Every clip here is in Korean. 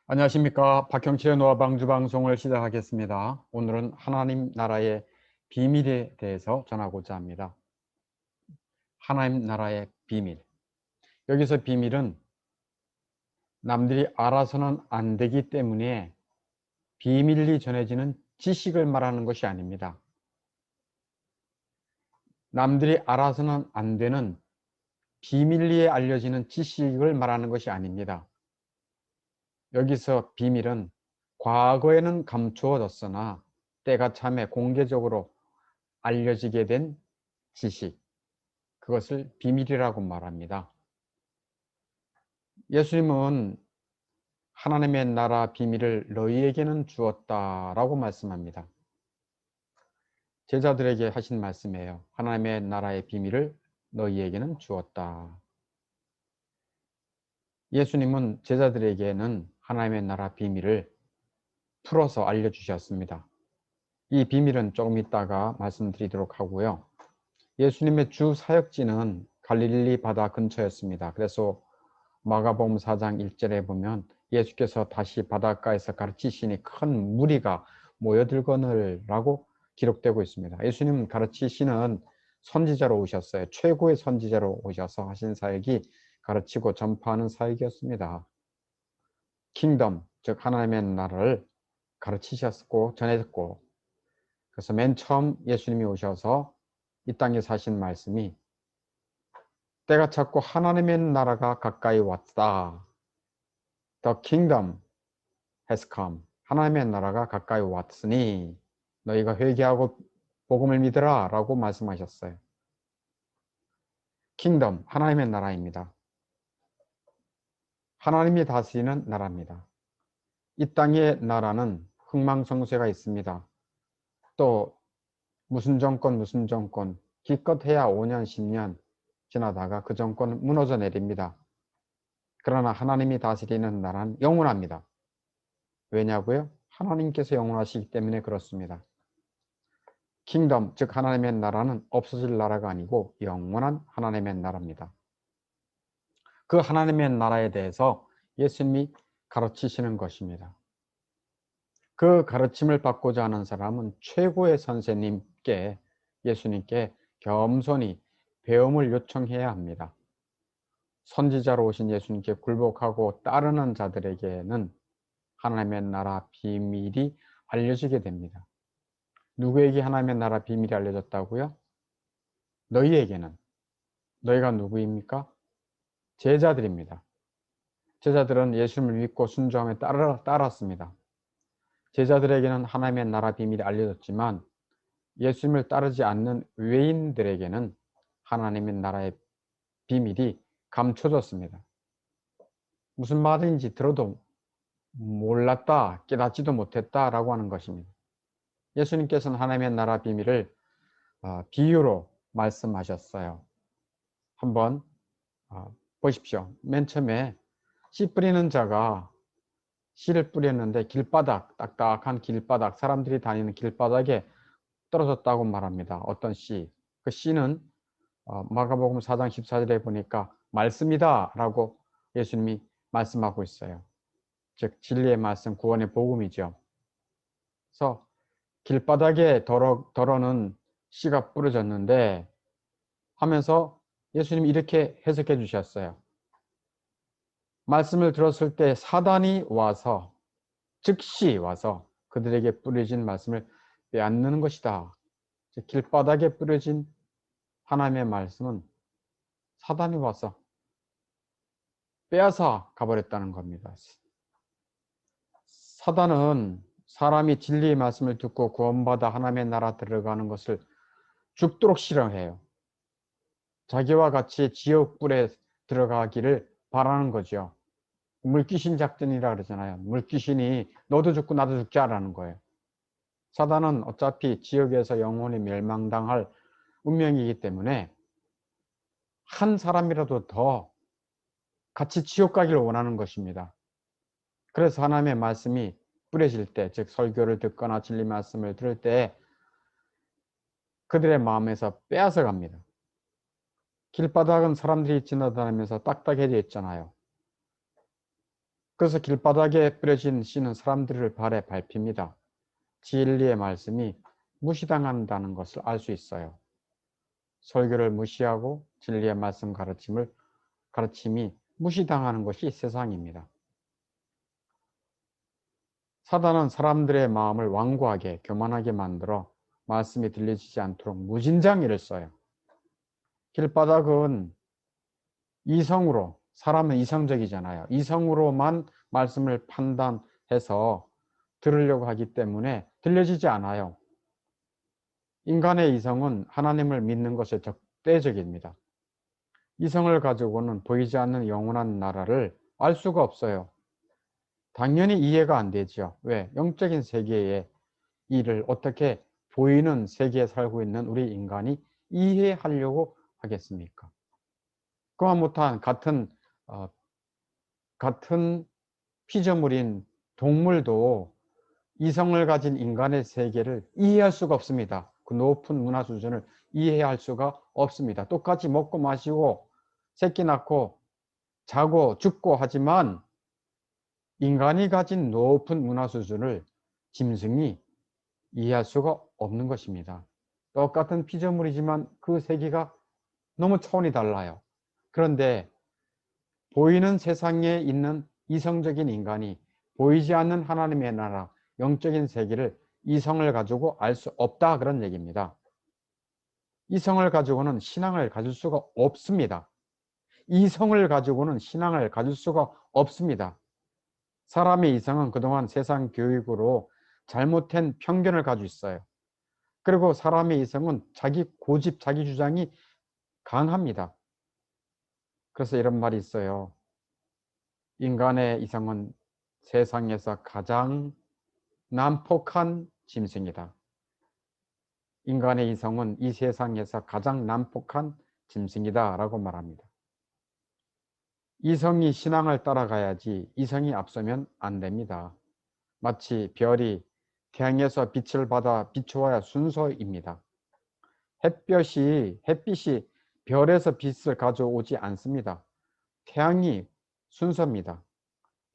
안녕하십니까. 박형철의 노아방주 방송을 시작하겠습니다. 오늘은 하나님 나라의 비밀에 대해서 전하고자 합니다. 하나님 나라의 비밀. 여기서 비밀은 남들이 알아서는 안 되기 때문에 비밀리 전해지는 지식을 말하는 것이 아닙니다. 남들이 알아서는 안 되는 비밀리에 알려지는 지식을 말하는 것이 아닙니다. 여기서 비밀은 과거에는 감추어졌으나 때가 참에 공개적으로 알려지게 된 지식, 그것을 비밀이라고 말합니다. 예수님은 하나님의 나라 비밀을 너희에게는 주었다라고 말씀합니다. 제자들에게 하신 말씀이에요. 하나님의 나라의 비밀을 너희에게는 주었다. 예수님은 제자들에게는 하나님의 나라 비밀을 풀어서 알려주셨습니다. 이 비밀은 조금 이따가 말씀드리도록 하고요. 예수님의 주 사역지는 갈릴리 바다 근처였습니다. 그래서 마가복음 4장 1절에 보면 예수께서 다시 바닷가에서 가르치시니 큰 무리가 모여들거늘라고 기록되고 있습니다. 예수님은 가르치시는 선지자로 오셨어요. 최고의 선지자로 오셔서 하신 사역이 가르치고 전파하는 사역이었습니다. 킹덤, 즉 하나님의 나라를 가르치셨고 전했고, 그래서 맨 처음 예수님이 오셔서 이 땅에 사신 말씀이 때가 찼고 하나님의 나라가 가까이 왔다. The kingdom has come. 하나님의 나라가 가까이 왔으니 너희가 회개하고 복음을 믿으라 라고 말씀하셨어요. 킹덤, 하나님의 나라입니다. 하나님이 다스리는 나라입니다. 이 땅의 나라는 흥망성쇠가 있습니다. 또 무슨 정권 기껏해야 5년 10년 지나다가 그 정권은 무너져 내립니다. 그러나 하나님이 다스리는 나라는 영원합니다. 왜냐고요? 하나님께서 영원하시기 때문에 그렇습니다. 킹덤, 즉 하나님의 나라는 없어질 나라가 아니고 영원한 하나님의 나라입니다. 그 하나님의 나라에 대해서 예수님이 가르치시는 것입니다. 그 가르침을 받고자 하는 사람은 최고의 선생님께, 예수님께 겸손히 배움을 요청해야 합니다. 선지자로 오신 예수님께 굴복하고 따르는 자들에게는 하나님의 나라 비밀이 알려지게 됩니다. 누구에게 하나님의 나라 비밀이 알려졌다고요? 너희에게는. 너희가 누구입니까? 제자들입니다. 제자들은 예수님을 믿고 순종하며 따랐습니다. 제자들에게는 하나님의 나라 비밀이 알려졌지만 예수님을 따르지 않는 외인들에게는 하나님의 나라의 비밀이 감춰졌습니다. 무슨 말인지 들어도 몰랐다, 깨닫지도 못했다라고 하는 것입니다. 예수님께서는 하나님의 나라 비밀을 비유로 말씀하셨어요. 한번 보십시오. 맨 처음에 씨 뿌리는 자가 씨를 뿌렸는데 길바닥, 딱딱한 길바닥, 사람들이 다니는 길바닥에 떨어졌다고 말합니다. 어떤 씨. 그 씨는 마가복음 4장 14절에 보니까 말씀이다 라고 예수님이 말씀하고 있어요. 즉 진리의 말씀, 구원의 복음이죠. 그래서 길바닥에 더러는 씨가 뿌려졌는데 하면서 예수님이 이렇게 해석해 주셨어요. 말씀을 들었을 때 사단이 와서, 즉시 와서 그들에게 뿌려진 말씀을 빼앗는 것이다. 길바닥에 뿌려진 하나님의 말씀은 사단이 와서 빼앗아 가버렸다는 겁니다. 사단은 사람이 진리의 말씀을 듣고 구원받아 하나님의 나라 들어가는 것을 죽도록 싫어해요. 자기와 같이 지옥불에 들어가기를 바라는 거죠. 물귀신 작전이라 그러잖아요. 물귀신이 너도 죽고 나도 죽지 않라는 거예요. 사단은 어차피 지옥에서 영원히 멸망당할 운명이기 때문에 한 사람이라도 더 같이 지옥 가기를 원하는 것입니다. 그래서 하나님의 말씀이 뿌려질 때, 즉 설교를 듣거나 진리 말씀을 들을 때 그들의 마음에서 빼앗아 갑니다. 길바닥은 사람들이 지나다니면서 딱딱해져 있잖아요. 그래서 길바닥에 뿌려진 씨는 사람들을 발에 밟힙니다. 진리의 말씀이 무시당한다는 것을 알 수 있어요. 설교를 무시하고 진리의 말씀 가르침이 무시당하는 것이 세상입니다. 사단은 사람들의 마음을 완고하게 교만하게 만들어 말씀이 들려지지 않도록 무진장애를 써요. 길바닥은 이성으로, 사람은 이성적이잖아요. 이성으로만 말씀을 판단해서 들으려고 하기 때문에 들려지지 않아요. 인간의 이성은 하나님을 믿는 것에 적대적입니다. 이성을 가지고는 보이지 않는 영원한 나라를 알 수가 없어요. 당연히 이해가 안 되죠. 왜? 영적인 세계의 일을 어떻게 보이는 세계에 살고 있는 우리 인간이 이해하려고 하겠습니까? 그와 못한 같은 피조물인 동물도 이성을 가진 인간의 세계를 이해할 수가 없습니다. 그 높은 문화 수준을 이해할 수가 없습니다. 똑같이 먹고 마시고 새끼 낳고 자고 죽고 하지만 인간이 가진 높은 문화 수준을 짐승이 이해할 수가 없는 것입니다. 똑같은 피조물이지만 그 세계가 너무 차원이 달라요. 그런데 보이는 세상에 있는 이성적인 인간이 보이지 않는 하나님의 나라, 영적인 세계를 이성을 가지고 알 수 없다, 그런 얘기입니다. 이성을 가지고는 신앙을 가질 수가 없습니다. 이성을 가지고는 신앙을 가질 수가 없습니다. 사람의 이성은 그동안 세상 교육으로 잘못된 편견을 가지고 있어요. 그리고 사람의 이성은 자기 고집, 자기 주장이 강합니다. 그래서 이런 말이 있어요. 인간의 이성은 세상에서 가장 난폭한 짐승이다. 인간의 이성은 이 세상에서 가장 난폭한 짐승이다 라고 말합니다. 이성이 신앙을 따라가야지 이성이 앞서면 안 됩니다. 마치 별이 태양에서 빛을 받아 비추어야 순서입니다. 햇빛이 별에서 빛을 가져오지 않습니다. 태양이 순서입니다.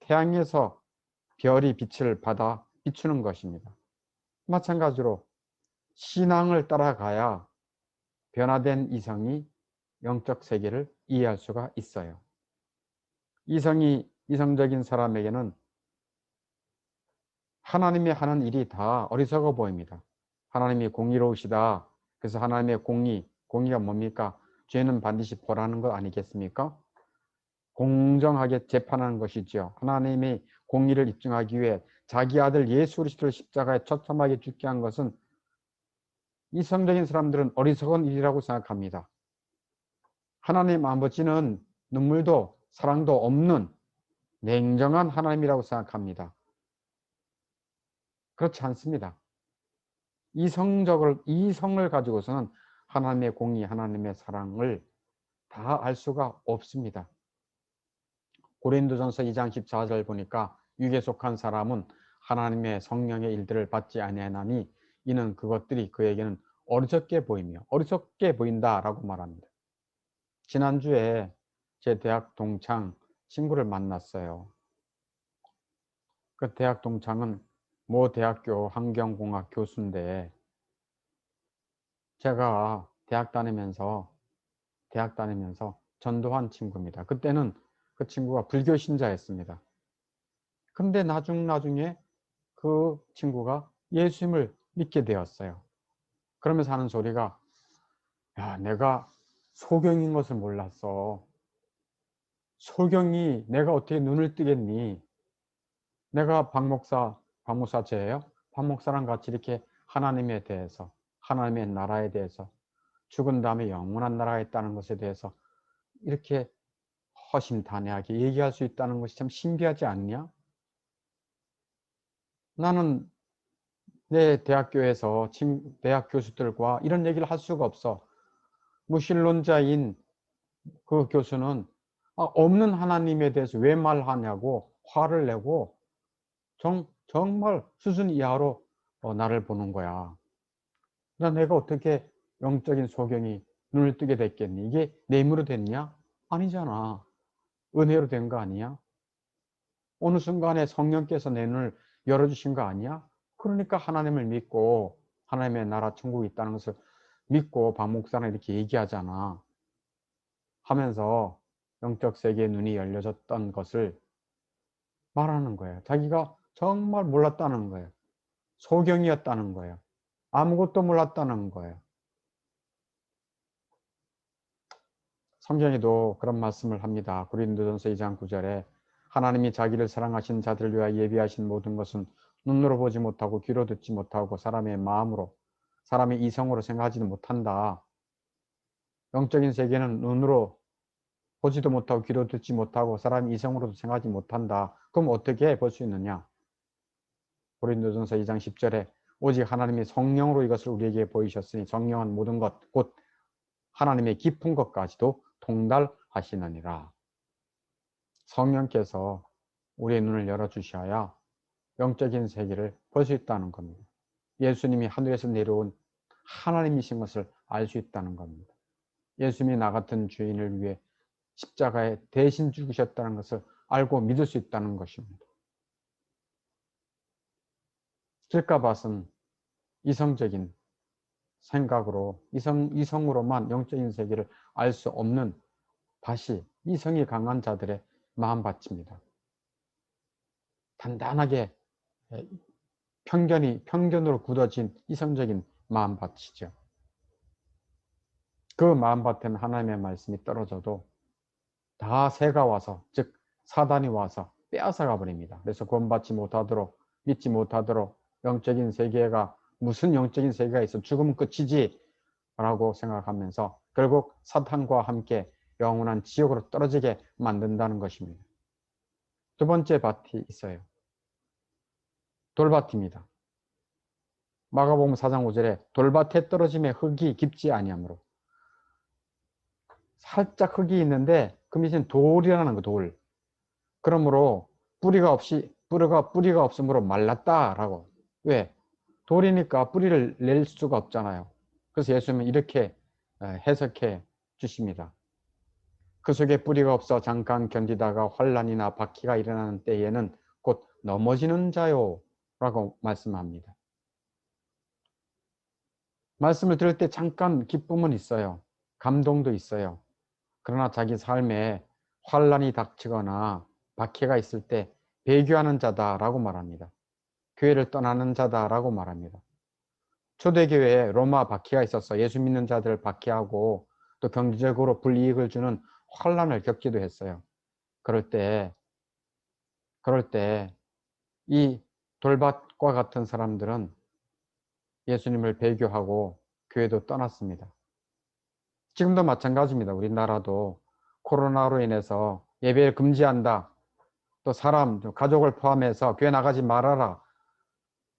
태양에서 별이 빛을 받아 비추는 것입니다. 마찬가지로 신앙을 따라가야 변화된 이성이 영적 세계를 이해할 수가 있어요. 이성적인 사람에게는 하나님이 하는 일이 다 어리석어 보입니다. 하나님이 공의로우시다. 그래서 하나님의 공의가 뭡니까? 죄는 반드시 벌하는 것 아니겠습니까? 공정하게 재판하는 것이죠. 하나님의 공의를 입증하기 위해 자기 아들 예수 그리스도를 십자가에 처참하게 죽게 한 것은 이성적인 사람들은 어리석은 일이라고 생각합니다. 하나님 아버지는 눈물도 사랑도 없는 냉정한 하나님이라고 생각합니다. 그렇지 않습니다. 이성을 가지고서는 하나님의 공의, 하나님의 사랑을 다 알 수가 없습니다. 고린도전서 2장 14절 보니까 육에 속한 사람은 하나님의 성령의 일들을 받지 아니하나니 이는 그것들이 그에게는 어리석게 보인다라고 말합니다. 지난주에 제 대학 동창 친구를 만났어요. 그 대학 동창은 모 대학교 환경공학 교수인데 제가 대학 다니면서 전도한 친구입니다. 그때는 그 친구가 불교 신자였습니다. 근데 나중에 그 친구가 예수님을 믿게 되었어요. 그러면서 하는 소리가, 야, 내가 소경인 것을 몰랐어. 소경이 내가 어떻게 눈을 뜨겠니? 내가 박목사제예요. 박목사랑 같이 이렇게 하나님에 대해서, 하나님의 나라에 대해서, 죽은 다음에 영원한 나라가 있다는 것에 대해서 이렇게 허심탄회하게 얘기할 수 있다는 것이 참 신기하지 않냐? 나는 내 대학교에서 대학 교수들과 이런 얘기를 할 수가 없어. 무신론자인 그 교수는 없는 하나님에 대해서 왜 말하냐고 화를 내고 정말 수준 이하로 나를 보는 거야. 내가 어떻게 영적인 소경이 눈을 뜨게 됐겠니? 이게 내 힘으로 됐냐? 아니잖아. 은혜로 된 거 아니야? 어느 순간에 성령께서 내 눈을 열어주신 거 아니야? 그러니까 하나님을 믿고 하나님의 나라 천국이 있다는 것을 믿고 박 목사는 이렇게 얘기하잖아 하면서 영적 세계의 눈이 열려졌던 것을 말하는 거예요. 자기가 정말 몰랐다는 거예요. 소경이었다는 거예요. 아무것도 몰랐다는 거예요. 성경에도 그런 말씀을 합니다. 고린도전서 2장 9절에 하나님이 자기를 사랑하신 자들을 위하여 예비하신 모든 것은 눈으로 보지 못하고 귀로 듣지 못하고 사람의 마음으로 사람의 이성으로 생각하지는 못한다. 영적인 세계는 눈으로 보지도 못하고 귀로 듣지 못하고 사람의 이성으로도 생각하지 못한다. 그럼 어떻게 볼 수 있느냐? 고린도전서 2장 10절에 오직 하나님이 성령으로 이것을 우리에게 보이셨으니 성령은 모든 것 곧 하나님의 깊은 것까지도 통달하시느니라. 성령께서 우리의 눈을 열어주셔야 영적인 세계를 볼 수 있다는 겁니다. 예수님이 하늘에서 내려온 하나님이신 것을 알 수 있다는 겁니다. 예수님이 나 같은 죄인을 위해 십자가에 대신 죽으셨다는 것을 알고 믿을 수 있다는 것입니다. 길가밭은 이성적인 생각으로 이성으로만 영적인 세계를 알 수 없는 밭이 이성이 강한 자들의 마음밭입니다. 단단하게 편견으로 굳어진 이성적인 마음밭이죠. 그 마음밭에는 하나님의 말씀이 떨어져도 다 새가 와서, 즉 사단이 와서 빼앗아가 버립니다. 그래서 구원받지 못하도록, 믿지 못하도록 영적인 세계가 무슨 영적인 세계가 있어 죽으면 끝이지 라고 생각하면서 결국 사탄과 함께 영원한 지옥으로 떨어지게 만든다는 것입니다. 두 번째 밭이 있어요. 돌밭입니다. 마가복음 4장 5절에 돌밭에 떨어짐에 흙이 깊지 아니하므로, 살짝 흙이 있는데 그 밑에는 돌이라는 거, 돌. 그러므로 뿌리가 없으므로 말랐다라고. 왜? 돌이니까 뿌리를 낼 수가 없잖아요. 그래서 예수님은 이렇게 해석해 주십니다. 그 속에 뿌리가 없어 잠깐 견디다가 환난이나 박해가 일어나는 때에는 곧 넘어지는 자요 라고 말씀합니다. 말씀을 들을 때 잠깐 기쁨은 있어요. 감동도 있어요. 그러나 자기 삶에 환난이 닥치거나 박해가 있을 때 배교하는 자다라고 말합니다. 교회를 떠나는 자다라고 말합니다. 초대교회에 로마 박해가 있어서 예수 믿는 자들을 박해하고 또 경제적으로 불이익을 주는 환난을 겪기도 했어요. 그럴 때 이 돌밭과 같은 사람들은 예수님을 배교하고 교회도 떠났습니다. 지금도 마찬가지입니다. 우리나라도 코로나로 인해서 예배를 금지한다. 또 사람, 가족을 포함해서 교회 나가지 말아라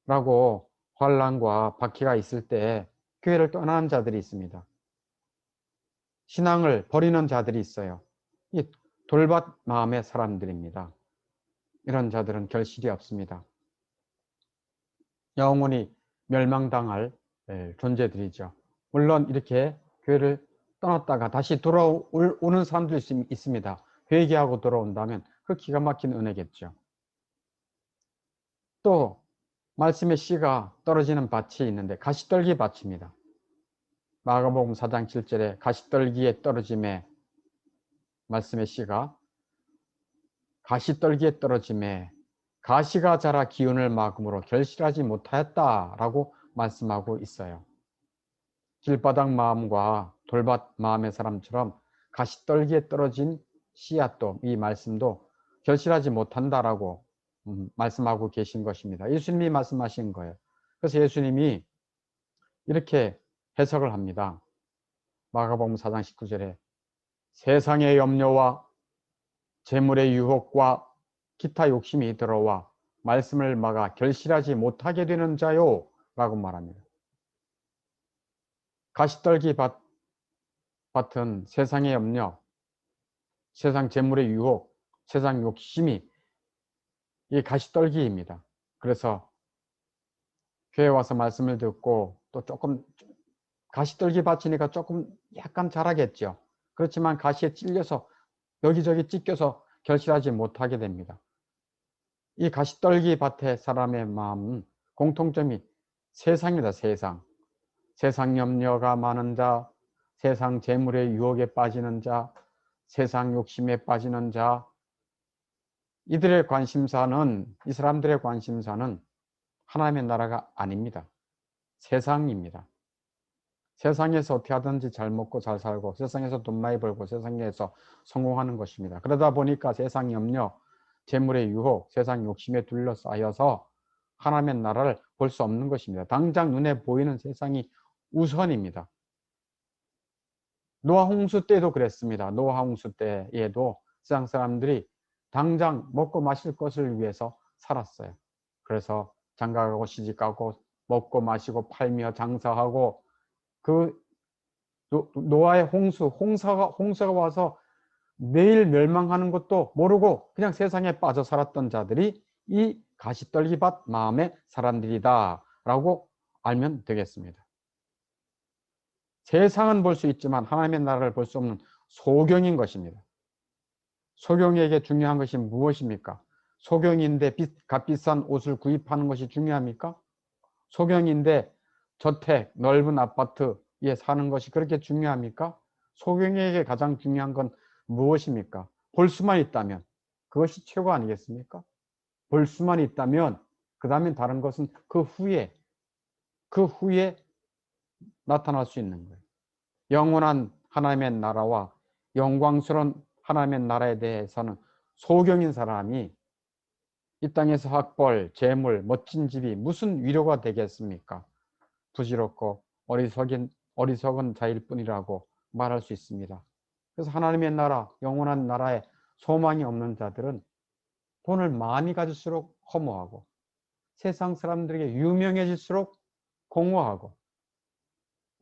라고 환난과 박해가 있을 때 교회를 떠나는 자들이 있습니다. 신앙을 버리는 자들이 있어요. 이 돌밭 마음의 사람들입니다. 이런 자들은 결실이 없습니다. 영원히 멸망당할 존재들이죠. 물론 이렇게 교회를 떠났다가 다시 돌아오는 사람들이 있습니다. 회개하고 돌아온다면 그 기가 막힌 은혜겠죠. 또 말씀의 씨가 떨어지는 밭이 있는데 가시떨기 밭입니다. 마가복음 4장 7절에 가시떨기에 떨어짐에, 말씀의 씨가 가시떨기에 떨어짐에 가시가 자라 기운을 막음으로 결실하지 못하였다라고 말씀하고 있어요. 길바닥 마음과 돌밭 마음의 사람처럼 가시떨기에 떨어진 씨앗도, 이 말씀도 결실하지 못한다라고 말씀하고 계신 것입니다. 예수님이 말씀하신 거예요. 그래서 예수님이 이렇게 해석을 합니다. 마가복음 4장 19절에 세상의 염려와 재물의 유혹과 기타 욕심이 들어와 말씀을 막아 결실하지 못하게 되는 자요 라고 말합니다. 가시떨기 밭은 세상의 염려, 세상 재물의 유혹, 세상 욕심이 이 가시떨기입니다. 그래서 교회 와서 말씀을 듣고 또 조금 가시떨기 밭이니까 조금 약간 자라겠죠. 그렇지만 가시에 찔려서 여기저기 찢겨서 결실하지 못하게 됩니다. 이 가시떨기 밭의 사람의 마음은 공통점이 세상이다. 세상. 세상 염려가 많은 자, 세상 재물의 유혹에 빠지는 자, 세상 욕심에 빠지는 자, 이들의 관심사는, 이 사람들의 관심사는 하나님의 나라가 아닙니다. 세상입니다. 세상에서 어떻게 하든지 잘 먹고 잘 살고, 세상에서 돈 많이 벌고, 세상에서 성공하는 것입니다. 그러다 보니까 세상 염려, 재물의 유혹, 세상 욕심에 둘러싸여서 하나님의 나라를 볼 수 없는 것입니다. 당장 눈에 보이는 세상이 우선입니다. 노아 홍수 때도 그랬습니다. 노아 홍수 때에도 세상 사람들이 당장 먹고 마실 것을 위해서 살았어요. 그래서 장가가고 시집가고 먹고 마시고 팔며 장사하고, 그 노아의 홍수가 와서 내일 멸망하는 것도 모르고 그냥 세상에 빠져 살았던 자들이 이 가시떨기밭 마음의 사람들이다 라고 알면 되겠습니다. 세상은 볼 수 있지만 하나님의 나라를 볼 수 없는 소경인 것입니다. 소경에게 중요한 것이 무엇입니까? 소경인데 값비싼 옷을 구입하는 것이 중요합니까? 소경인데 저택, 넓은 아파트에 사는 것이 그렇게 중요합니까? 소경에게 가장 중요한 건 무엇입니까? 볼 수만 있다면 그것이 최고 아니겠습니까? 볼 수만 있다면 그 다음엔 다른 것은 그 후에 나타날 수 있는 거예요. 영원한 하나님의 나라와 영광스러운 하나님의 나라에 대해서는 소경인 사람이 이 땅에서 학벌, 재물, 멋진 집이 무슨 위로가 되겠습니까? 부질없고 어리석은 자일 뿐이라고 말할 수 있습니다. 그래서 하나님의 나라, 영원한 나라에 소망이 없는 자들은 돈을 많이 가질수록 허무하고, 세상 사람들에게 유명해질수록 공허하고,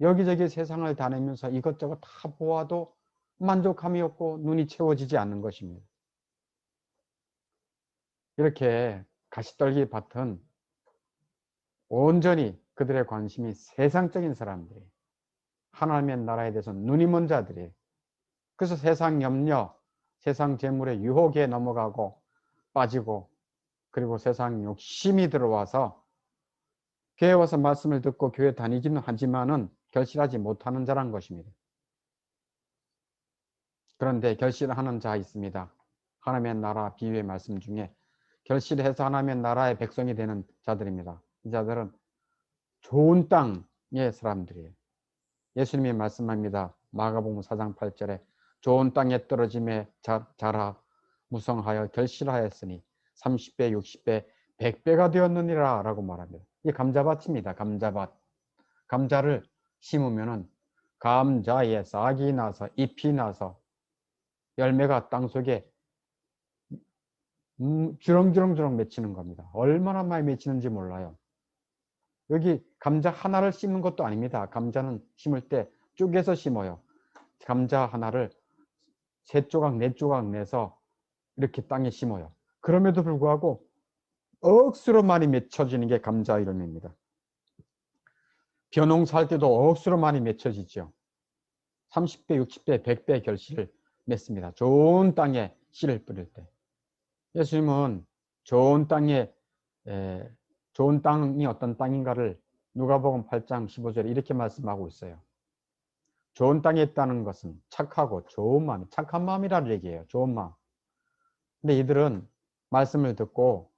여기저기 세상을 다니면서 이것저것 다 보아도 만족함이 없고 눈이 채워지지 않는 것입니다. 이렇게 가시떨기 밭은 온전히 그들의 관심이 세상적인 사람들이, 하나님의 나라에 대해서 눈이 먼 자들이, 그래서 세상 염려, 세상 재물의 유혹에 넘어가고 빠지고, 그리고 세상 욕심이 들어와서 교회 와서 말씀을 듣고 교회 다니기는 하지만은 결실하지 못하는 자란 것입니다. 그런데 결실하는 자 있습니다. 하나님의 나라 비유의 말씀 중에 결실해서 하나님의 나라의 백성이 되는 자들입니다. 이 자들은 좋은 땅의 사람들이에요. 예수님이 말씀합니다. 마가복음 4장 8절에 좋은 땅에 떨어짐에 자라 무성하여 결실하였으니 30배, 60배, 100배가 되었느니라 라고 말합니다. 이게 감자밭입니다. 감자밭. 감자를 심으면은 감자에 싹이 나서 잎이 나서 열매가 땅속에 주렁주렁 맺히는 겁니다. 얼마나 많이 맺히는지 몰라요. 여기 감자 하나를 심는 것도 아닙니다. 감자는 심을 때 쪼개서 심어요. 감자 하나를 3조각, 4조각 내서 이렇게 땅에 심어요. 그럼에도 불구하고 억수로 많이 맺혀지는 게 감자 열매입니다. 벼농사할 때도 억수로 많이 맺혀지죠. 30배, 60배, 100배 결실을 맺습니다. 좋은 땅에 씨를 뿌릴 때. 예수님은 좋은 땅에 좋은 땅이 어떤 땅인가를 누가복음 8장 15절에 이렇게 말씀하고 있어요. 좋은 땅에 있다는 것은 착하고 좋은 마음, 착한 마음이라는 얘기예요. 좋은 마음. 근데 이들은 말씀을 듣고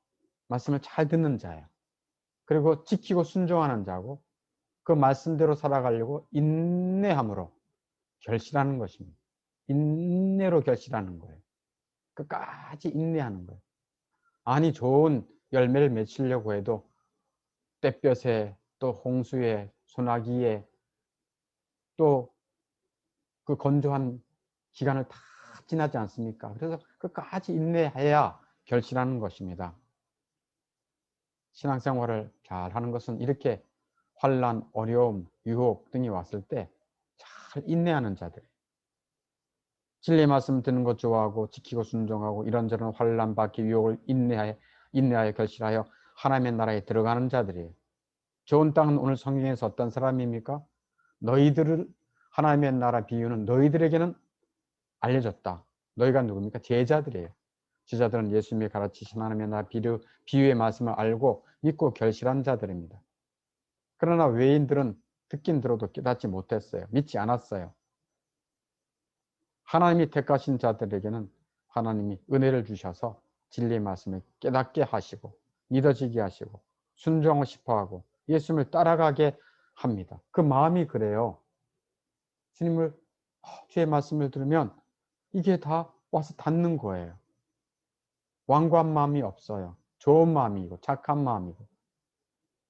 말씀을 잘 듣는 자예요. 그리고 지키고 순종하는 자고, 그 말씀대로 살아가려고 인내함으로 결실하는 것입니다. 인내로 결실하는 거예요. 끝까지 인내하는 거예요. 아니 좋은 열매를 맺으려고 해도 땡볕에, 또 홍수에, 소나기에, 또 그 건조한 기간을 다 지나지 않습니까? 그래서 끝까지 인내해야 결실하는 것입니다. 신앙생활을 잘 하는 것은 이렇게 환난, 어려움, 유혹 등이 왔을 때 잘 인내하는 자들, 진리 말씀 듣는 것 좋아하고 지키고 순종하고 이런저런 환난 받기 유혹을 인내하여 결실하여 하나님의 나라에 들어가는 자들이에요. 좋은 땅은 오늘 성경에서 어떤 사람입니까? 너희들을, 하나님의 나라 비유는 너희들에게는 알려졌다. 너희가 누굽니까? 제자들이에요. 제자들은 예수님이 가르치신 하나님의 나라 비유의 말씀을 알고 믿고 결실한 자들입니다. 그러나 외인들은 듣긴 들어도 깨닫지 못했어요. 믿지 않았어요. 하나님이 택하신 자들에게는 하나님이 은혜를 주셔서 진리의 말씀을 깨닫게 하시고 믿어지게 하시고 순종을 싶어하고 예수님을 따라가게 합니다. 그 마음이 그래요. 주님을 주의 말씀을 들으면 이게 다 와서 닿는 거예요. 완고한 마음이 없어요. 좋은 마음이고 착한 마음이고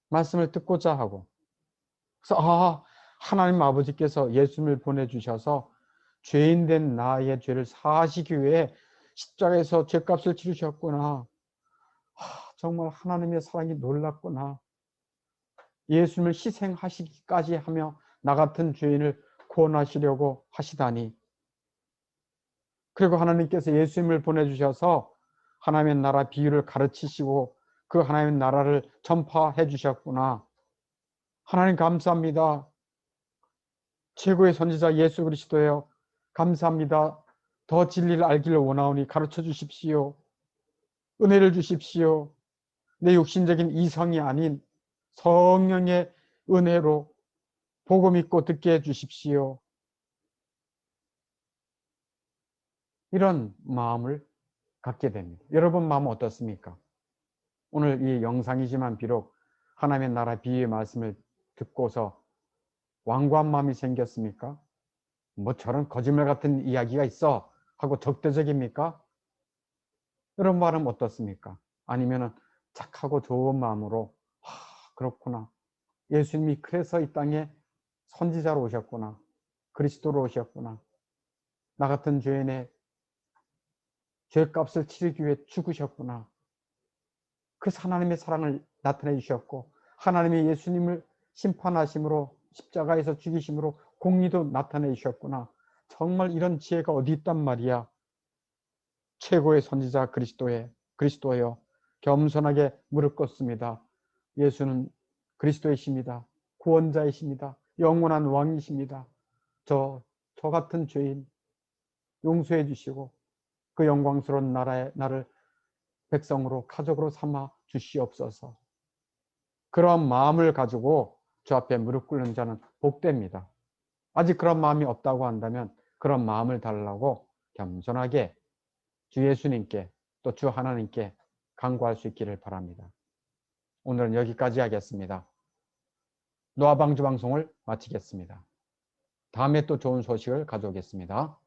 말씀을 듣고자 하고 그래서 하나님 아버지께서 예수님을 보내주셔서 죄인된 나의 죄를 사하시기 위해 십자가에서 죄값을 치르셨구나. 정말 하나님의 사랑이 놀랍구나. 예수님을 희생하시기까지 하며 나 같은 죄인을 구원하시려고 하시다니. 그리고 하나님께서 예수님을 보내주셔서 하나님의 나라 비유를 가르치시고 그 하나님의 나라를 전파해 주셨구나. 하나님 감사합니다. 최고의 선지자 예수 그리스도여 감사합니다. 더 진리를 알기를 원하오니 가르쳐 주십시오. 은혜를 주십시오. 내 육신적인 이성이 아닌 성령의 은혜로 보고 믿고 듣게 해 주십시오. 이런 마음을 갖게 됩니다. 여러분 마음은 어떻습니까? 오늘 이 영상이지만 비록 하나님의 나라 비유의 말씀을 듣고서 완고한 마음이 생겼습니까? 뭐 저런 거짓말 같은 이야기가 있어 하고 적대적입니까? 이런 말은 어떻습니까? 아니면은 착하고 좋은 마음으로 그렇구나. 예수님이 그래서 이 땅에 선지자로 오셨구나. 그리스도로 오셨구나. 나 같은 죄인의 죄값을 치르기 위해 죽으셨구나. 그 하나님의 사랑을 나타내 주셨고 하나님의 예수님을 심판하심으로 십자가에서 죽이심으로 공의도 나타내 주셨구나. 정말 이런 지혜가 어디 있단 말이야. 최고의 선지자 그리스도여 겸손하게 무릎 꿇습니다. 예수는 그리스도이십니다. 구원자이십니다. 영원한 왕이십니다. 저 같은 죄인 용서해 주시고 그 영광스러운 나를 백성으로 가족으로 삼아 주시옵소서. 그런 마음을 가지고 주 앞에 무릎 꿇는 자는 복됩니다. 아직 그런 마음이 없다고 한다면 그런 마음을 달라고 겸손하게 주 예수님께 또 주 하나님께 간구할 수 있기를 바랍니다. 오늘은 여기까지 하겠습니다. 노아방주 방송을 마치겠습니다. 다음에 또 좋은 소식을 가져오겠습니다.